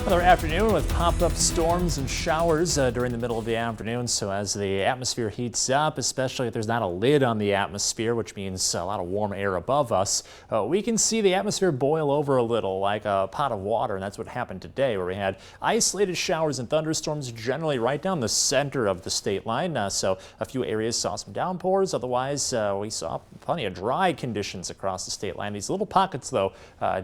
Another afternoon with pop-up storms and showers during the middle of the afternoon. So as the atmosphere heats up, especially if there's not a lid on the atmosphere, which means a lot of warm air above us, we can see the atmosphere boil over a little like a pot of water. And that's what happened today, where we had isolated showers and thunderstorms generally right down the center of the state line. So a few areas saw some downpours. Otherwise, we saw plenty of dry conditions across the state line. These little pockets, though,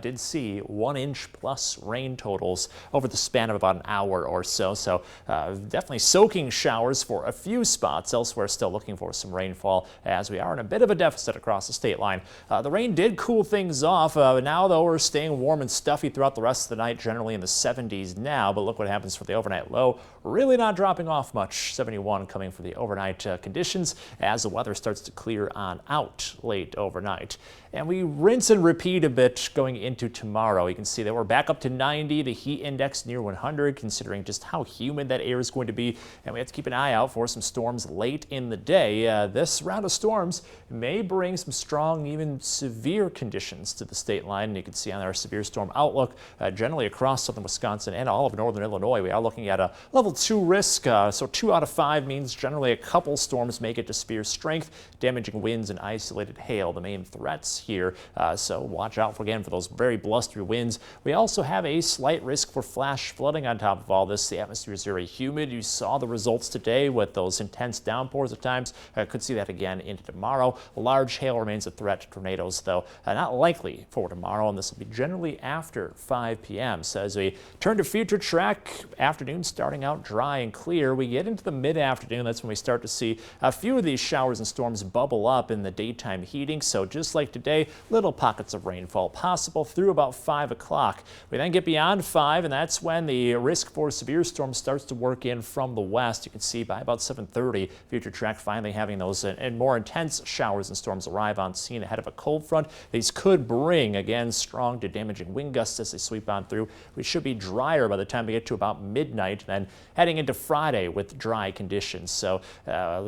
did see 1 inch plus rain totals over the span of about an hour or so. So definitely soaking showers for a few spots. Elsewhere, still looking for some rainfall as we are in a bit of a deficit across the state line. The rain did cool things off. Now, though, we're staying warm and stuffy throughout the rest of the night, generally in the 70s now. But look what happens for the overnight low. Really not dropping off much. 71 coming for the overnight conditions as the weather starts to clear on out late overnight. And we rinse and repeat a bit going into tomorrow. You can see that we're back up to 90, the heat index near 100, considering just how humid that air is going to be. And we have to keep an eye out for some storms late in the day. This round of storms may bring some strong, even severe conditions to the state line. And you can see on our severe storm outlook, generally across southern Wisconsin and all of northern Illinois, we are looking at a level 2 risk. So 2 out of 5 means generally a couple storms make it to severe strength, damaging winds and isolated hail, the main threats here. So watch out for those very blustery winds. We also have a slight risk for flash flooding on top of all this. The atmosphere is very humid. You saw the results today with those intense downpours at times. Could see that again into tomorrow. Large hail remains a threat to tornadoes, though not likely for tomorrow, and this will be generally after 5 p.m. So as we turn to future track, afternoon starting out dry and clear. We get into the mid-afternoon. That's when we start to see a few of these showers and storms bubble up in the daytime heating. So just like today, little pockets of rainfall possible through about 5 o'clock. We then get beyond 5, and that's when the risk for severe storms starts to work in from the west. You can see by about 7:30, future track finally having those and more intense showers and storms arrive on scene ahead of a cold front. These could bring, again, strong to damaging wind gusts as they sweep on through. We should be drier by the time we get to about midnight, then heading into Friday with dry conditions. So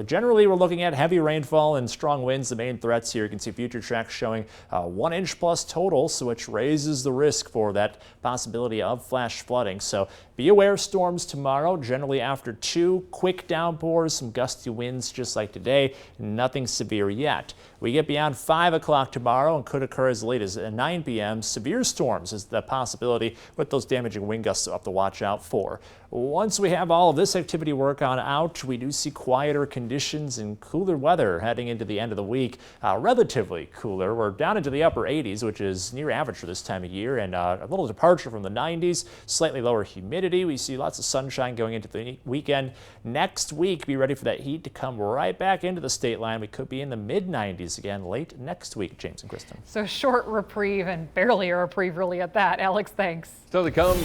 generally, we're looking at heavy rainfall and strong winds. The main threats here, you can see future track showing 1 inch plus total, so which raises the risk for that possibility of flash flooding. So be aware of storms tomorrow, generally after 2, quick downpours, some gusty winds just like today, nothing severe yet. We get beyond 5 o'clock tomorrow and could occur as late as 9 p.m. Severe storms is the possibility with those damaging wind gusts to have to watch out for. Once we have all of this activity work on out, we do see quieter conditions and cooler weather heading into the end of the week. Relatively cooler. We're down into the upper 80s, which is near average for this time of year, and a little departure from the 90s, slightly lower humidity. We see lots of sunshine going into the weekend. Next week, be ready for that heat to come right back into the state line. We could be in the mid-90s again late next week, James and Kristen. So short reprieve, and barely a reprieve really at that. Alex, thanks. Still to come.